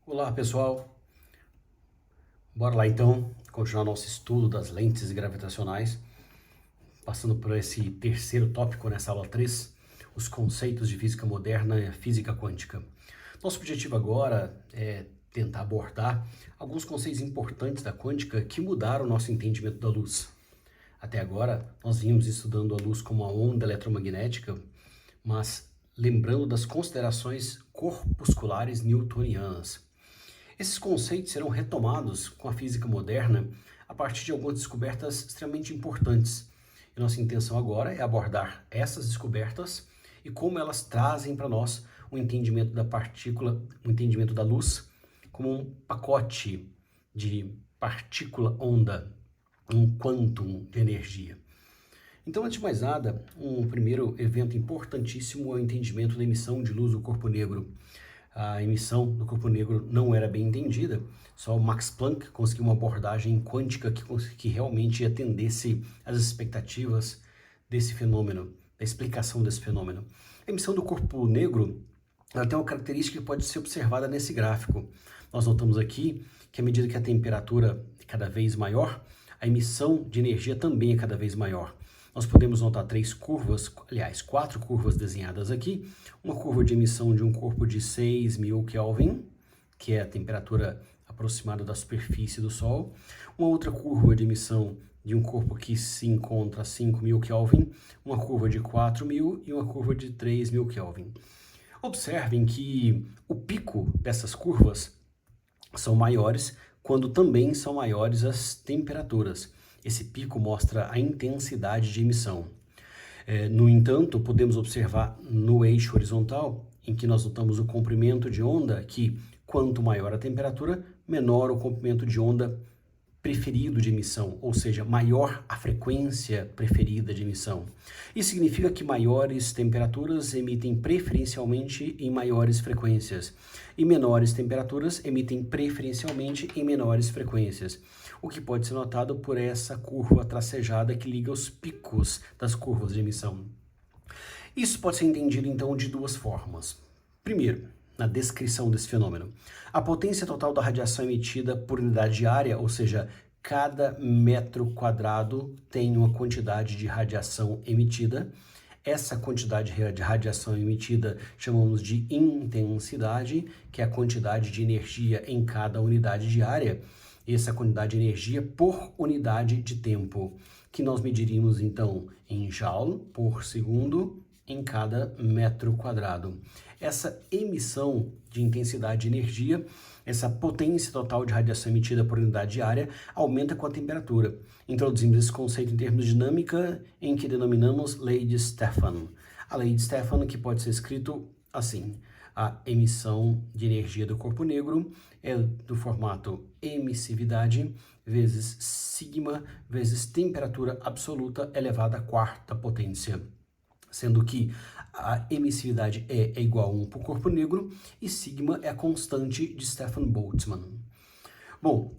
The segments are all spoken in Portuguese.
Olá pessoal, bora lá então continuar nosso estudo das lentes gravitacionais, passando por esse terceiro tópico nessa aula 3, os conceitos de física moderna e física quântica. Nosso objetivo agora é tentar abordar alguns conceitos importantes da quântica que mudaram o nosso entendimento da luz. Até agora, nós vínhamos estudando a luz como uma onda eletromagnética, mas lembrando das considerações corpusculares newtonianas. Esses conceitos serão retomados com a física moderna a partir de algumas descobertas extremamente importantes. E nossa intenção agora é abordar essas descobertas e como elas trazem para nós o entendimento da partícula, o entendimento da luz como um pacote de partícula-onda, um quantum de energia. Então, antes de mais nada, um primeiro evento importantíssimo é o entendimento da emissão de luz do corpo negro. A emissão do corpo negro não era bem entendida, só o Max Planck conseguiu uma abordagem quântica que realmente atendesse às expectativas desse fenômeno, da explicação desse fenômeno. A emissão do corpo negro ela tem uma característica que pode ser observada nesse gráfico. Nós notamos aqui que à medida que a temperatura é cada vez maior, a emissão de energia também é cada vez maior. Nós podemos notar quatro curvas desenhadas aqui. Uma curva de emissão de um corpo de 6.000 Kelvin, que é a temperatura aproximada da superfície do Sol. Uma outra curva de emissão de um corpo que se encontra a 5.000 Kelvin. Uma curva de 4.000 e uma curva de 3.000 Kelvin. Observem que o pico dessas curvas são maiores quando também são maiores as temperaturas. Esse pico mostra a intensidade de emissão. No entanto, podemos observar no eixo horizontal, em que nós notamos o comprimento de onda, que quanto maior a temperatura, menor o comprimento de onda preferido de emissão, ou seja, maior a frequência preferida de emissão. Isso significa que maiores temperaturas emitem preferencialmente em maiores frequências e menores temperaturas emitem preferencialmente em menores frequências, o que pode ser notado por essa curva tracejada que liga os picos das curvas de emissão. Isso pode ser entendido então de duas formas. Primeiro, na descrição desse fenômeno. A potência total da radiação emitida por unidade de área, ou seja, cada metro quadrado tem uma quantidade de radiação emitida. Essa quantidade de radiação emitida chamamos de intensidade, que é a quantidade de energia em cada unidade de área. Essa quantidade de energia por unidade de tempo, que nós mediríamos então em joule por segundo em cada metro quadrado. Essa emissão de intensidade de energia, essa potência total de radiação emitida por unidade de área, aumenta com a temperatura. Introduzimos esse conceito em termos de dinâmica, em que denominamos lei de Stefan. A lei de Stefan, que pode ser escrito assim: a emissão de energia do corpo negro é do formato emissividade vezes sigma vezes temperatura absoluta elevada à quarta potência, sendo que a emissividade é igual a 1 para o corpo negro e sigma é a constante de Stefan Boltzmann. Bom,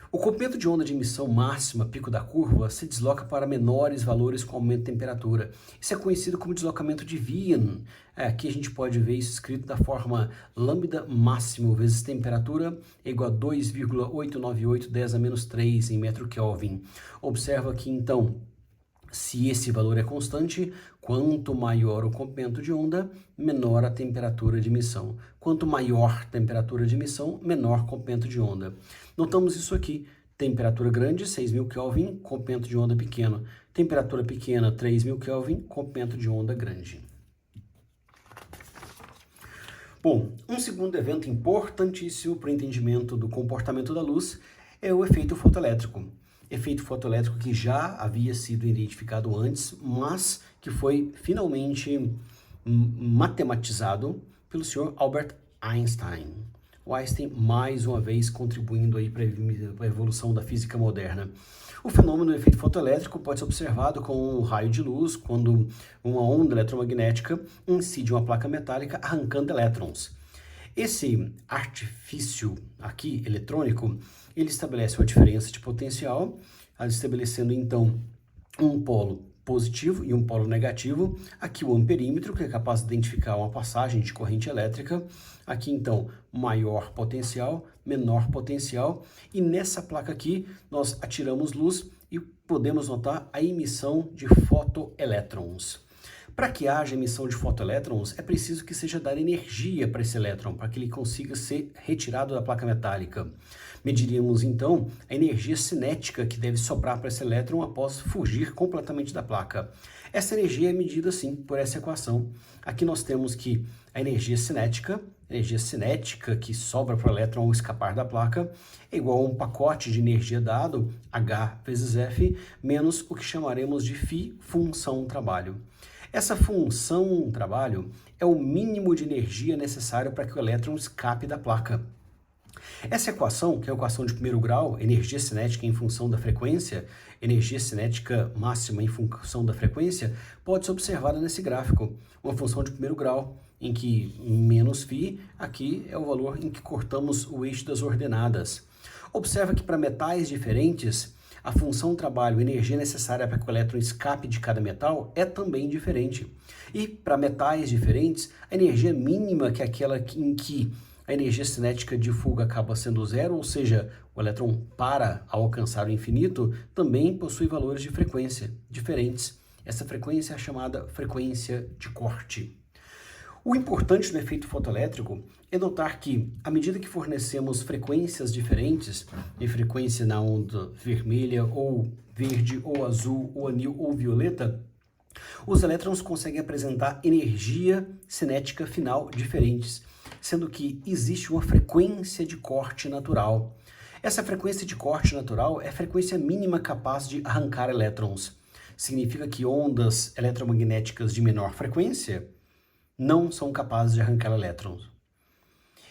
o comprimento de onda de emissão máxima, pico da curva, se desloca para menores valores com aumento de temperatura. Isso é conhecido como deslocamento de Wien. Aqui a gente pode ver isso escrito da forma lambda máximo vezes temperatura é igual a 2,898 10 a menos 3 em metro Kelvin. Observa que então, se esse valor é constante, quanto maior o comprimento de onda, menor a temperatura de emissão. Quanto maior a temperatura de emissão, menor comprimento de onda. Notamos isso aqui. Temperatura grande, 6.000 Kelvin, comprimento de onda pequeno. Temperatura pequena, 3.000 Kelvin, comprimento de onda grande. Bom, um segundo evento importantíssimo para o entendimento do comportamento da luz é o efeito fotoelétrico. Efeito fotoelétrico que já havia sido identificado antes, mas que foi finalmente matematizado pelo senhor Albert Einstein. O Einstein, mais uma vez, contribuindo aí para a evolução da física moderna. O fenômeno do efeito fotoelétrico pode ser observado com um raio de luz, quando uma onda eletromagnética incide uma placa metálica arrancando elétrons. Esse artifício aqui, eletrônico, ele estabelece uma diferença de potencial, estabelecendo então um polo positivo e um polo negativo. Aqui o amperímetro, que é capaz de identificar uma passagem de corrente elétrica. Aqui, então, maior potencial, menor potencial. E nessa placa aqui, nós atiramos luz e podemos notar a emissão de fotoelétrons. Para que haja emissão de fotoelétrons, é preciso que seja dada energia para esse elétron, para que ele consiga ser retirado da placa metálica. Mediríamos, então, a energia cinética que deve sobrar para esse elétron após fugir completamente da placa. Essa energia é medida, sim, por essa equação. Aqui nós temos que a energia cinética que sobra para o elétron ao escapar da placa, é igual a um pacote de energia dado, H vezes F, menos o que chamaremos de φ, função trabalho. Essa função trabalho é o mínimo de energia necessário para que o elétron escape da placa. Essa equação, que é a equação de primeiro grau, energia cinética em função da frequência, energia cinética máxima em função da frequência, pode ser observada nesse gráfico. Uma função de primeiro grau, em que menos φ, aqui é o valor em que cortamos o eixo das ordenadas. Observa que para metais diferentes, a função trabalho, energia necessária para que o elétron escape de cada metal é também diferente. E para metais diferentes, a energia mínima, que é aquela em que a energia cinética de fuga acaba sendo zero, ou seja, o elétron para ao alcançar o infinito, também possui valores de frequência diferentes. Essa frequência é a chamada frequência de corte. O importante no efeito fotoelétrico é notar que, à medida que fornecemos frequências diferentes, de frequência na onda vermelha, ou verde, ou azul, ou anil, ou violeta, os elétrons conseguem apresentar energia cinética final diferentes, sendo que existe uma frequência de corte natural. Essa frequência de corte natural é a frequência mínima capaz de arrancar elétrons. Significa que ondas eletromagnéticas de menor frequência não são capazes de arrancar elétrons.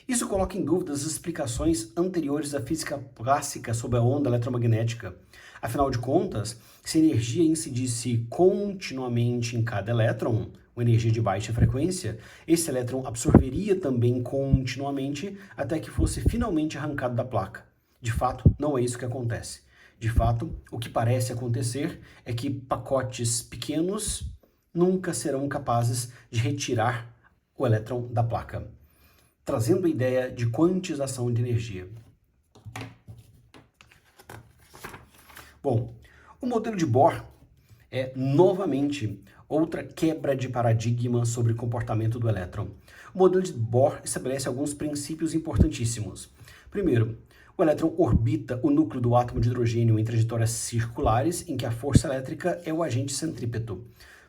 Isso coloca em dúvida as explicações anteriores da física clássica sobre a onda eletromagnética. Afinal de contas, se a energia incidisse continuamente em cada elétron, uma energia de baixa frequência, esse elétron absorveria também continuamente até que fosse finalmente arrancado da placa. De fato, não é isso que acontece. De fato, o que parece acontecer é que pacotes pequenos nunca serão capazes de retirar o elétron da placa, trazendo a ideia de quantização de energia. Bom, o modelo de Bohr é, novamente, outra quebra de paradigma sobre o comportamento do elétron. O modelo de Bohr estabelece alguns princípios importantíssimos. Primeiro, o elétron orbita o núcleo do átomo de hidrogênio em trajetórias circulares, em que a força elétrica é o agente centrípeto.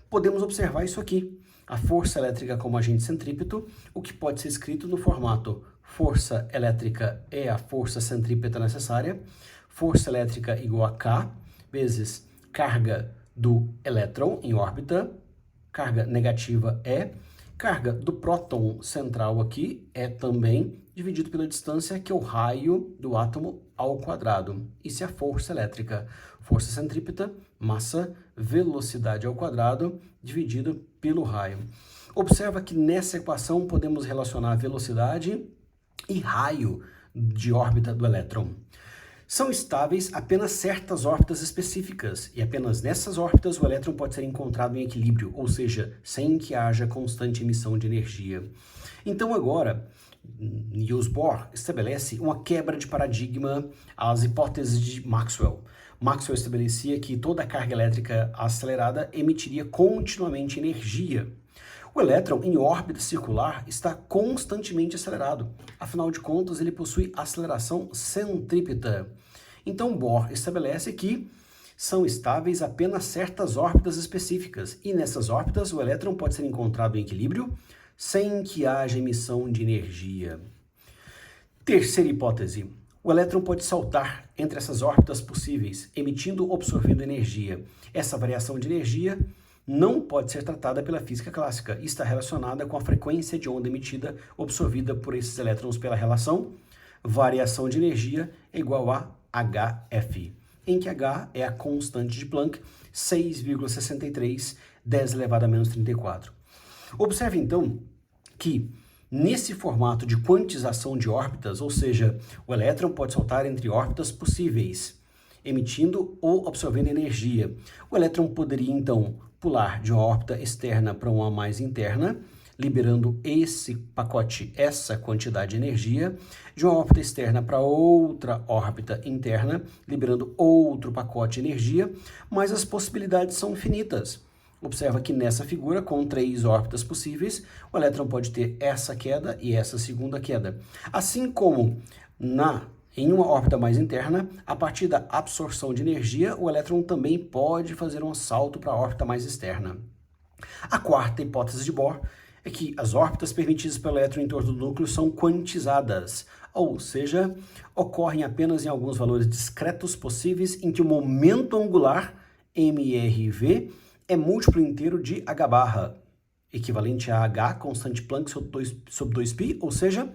Podemos observar isso aqui, a força elétrica como agente centrípeto, o que pode ser escrito no formato: força elétrica é a força centrípeta necessária, força elétrica igual a K, vezes carga do elétron em órbita, carga negativa E, carga do próton central aqui é também dividido pela distância, que é o raio do átomo ao quadrado. Isso é a força elétrica. Força centrípeta, massa, velocidade ao quadrado, dividido pelo raio. Observa que nessa equação podemos relacionar velocidade e raio de órbita do elétron. São estáveis apenas certas órbitas específicas, e apenas nessas órbitas o elétron pode ser encontrado em equilíbrio, ou seja, sem que haja constante emissão de energia. Então agora, Niels Bohr estabelece uma quebra de paradigma às hipóteses de Maxwell. Maxwell estabelecia que toda carga elétrica acelerada emitiria continuamente energia. O elétron em órbita circular está constantemente acelerado. Afinal de contas, ele possui aceleração centrípeta. Então, Bohr estabelece que são estáveis apenas certas órbitas específicas, e nessas órbitas o elétron pode ser encontrado em equilíbrio sem que haja emissão de energia. Terceira hipótese. O elétron pode saltar entre essas órbitas possíveis, emitindo ou absorvendo energia. Essa variação de energia não pode ser tratada pela física clássica e está relacionada com a frequência de onda emitida absorvida por esses elétrons pela relação variação de energia é igual a HF, em que H é a constante de Planck, 6,63, 10 elevado a menos 34. Observe então que nesse formato de quantização de órbitas, ou seja, o elétron pode saltar entre órbitas possíveis, emitindo ou absorvendo energia. O elétron poderia, então, pular de uma órbita externa para uma mais interna, liberando esse pacote, essa quantidade de energia, de uma órbita externa para outra órbita interna, liberando outro pacote de energia, mas as possibilidades são infinitas. Observa que nessa figura, com 3 órbitas possíveis, o elétron pode ter essa queda e essa segunda queda. Assim como em uma órbita mais interna, a partir da absorção de energia, o elétron também pode fazer um salto para a órbita mais externa. A quarta hipótese de Bohr é que as órbitas permitidas pelo elétron em torno do núcleo são quantizadas, ou seja, ocorrem apenas em alguns valores discretos possíveis em que o momento angular, mRV, é múltiplo inteiro de h-barra, equivalente a h, constante Planck sobre 2π, ou seja,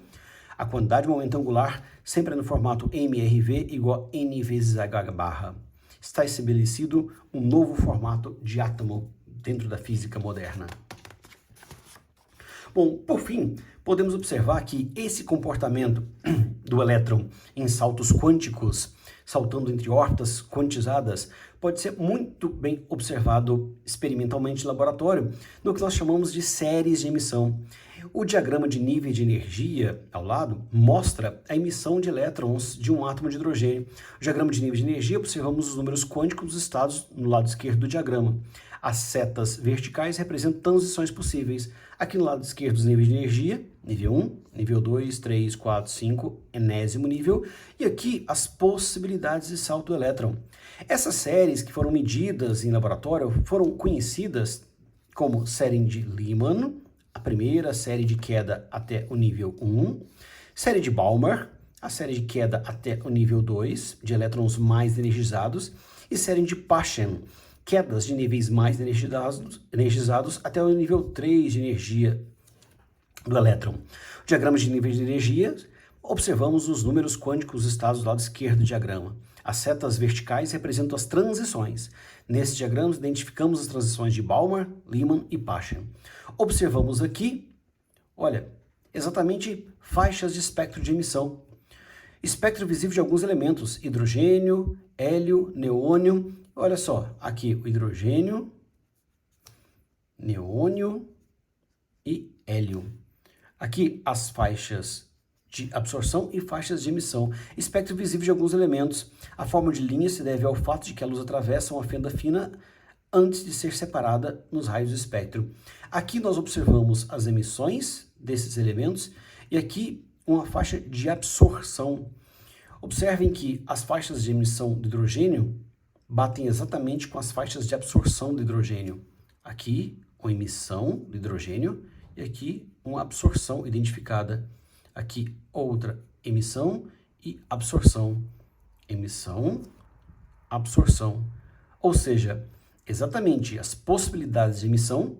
a quantidade de momento angular sempre é no formato mRV igual a n vezes h-barra. Está estabelecido um novo formato de átomo dentro da física moderna. Bom, por fim, podemos observar que esse comportamento do elétron em saltos quânticos, saltando entre órbitas quantizadas, pode ser muito bem observado experimentalmente em laboratório, no que nós chamamos de séries de emissão. O diagrama de nível de energia ao lado mostra a emissão de elétrons de um átomo de hidrogênio. No diagrama de nível de energia, observamos os números quânticos dos estados no lado esquerdo do diagrama. As setas verticais representam transições possíveis. Aqui no lado esquerdo, os níveis de energia, nível 1, nível 2, 3, 4, 5, enésimo nível, e aqui as possibilidades de salto do elétron. Essas séries que foram medidas em laboratório foram conhecidas como série de Lyman, a primeira série de queda até o nível 1, série de Balmer, a série de queda até o nível 2, de elétrons mais energizados, e série de Paschen, quedas de níveis mais energizados até o nível 3 de energia do elétron. O diagrama de níveis de energia, observamos os números quânticos estados do lado esquerdo do diagrama. As setas verticais representam as transições. Nesse diagrama, identificamos as transições de Balmer, Lyman e Paschen. Observamos aqui, olha, exatamente faixas de espectro de emissão. Espectro visível de alguns elementos, hidrogênio, hélio, neônio. Olha só, aqui o hidrogênio, neônio e hélio. Aqui as faixas de absorção e faixas de emissão. Espectro visível de alguns elementos. A forma de linha se deve ao fato de que a luz atravessa uma fenda fina antes de ser separada nos raios do espectro. Aqui nós observamos as emissões desses elementos e aqui uma faixa de absorção. Observem que as faixas de emissão de hidrogênio batem exatamente com as faixas de absorção do hidrogênio. Aqui, uma emissão do hidrogênio e aqui uma absorção identificada. Aqui, outra emissão e absorção. Emissão, absorção. Ou seja, exatamente as possibilidades de emissão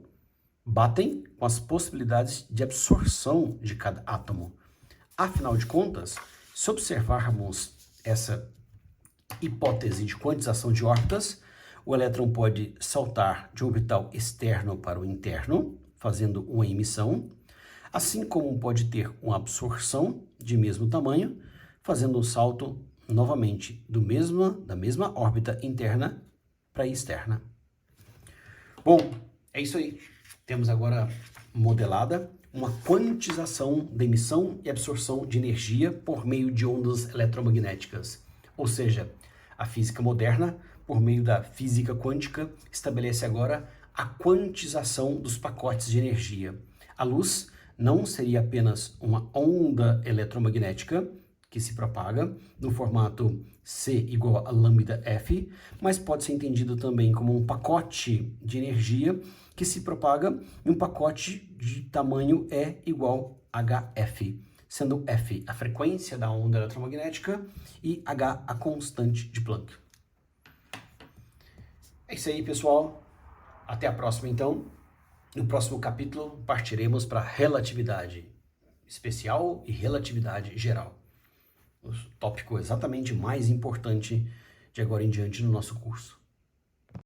batem com as possibilidades de absorção de cada átomo. Afinal de contas, se observarmos essa hipótese de quantização de órbitas, o elétron pode saltar de um orbital externo para o interno, fazendo uma emissão, assim como pode ter uma absorção de mesmo tamanho, fazendo um salto novamente da mesma órbita interna para a externa. Bom, é isso aí. Temos agora modelada uma quantização da emissão e absorção de energia por meio de ondas eletromagnéticas. Ou seja, a física moderna, por meio da física quântica, estabelece agora a quantização dos pacotes de energia. A luz não seria apenas uma onda eletromagnética que se propaga no formato C igual a lambda F, mas pode ser entendido também como um pacote de energia que se propaga em um pacote de tamanho E igual a HF, sendo F a frequência da onda eletromagnética e H a constante de Planck. É isso aí, pessoal. Até a próxima, então. No próximo capítulo, partiremos para relatividade especial e relatividade geral. O tópico exatamente mais importante de agora em diante no nosso curso.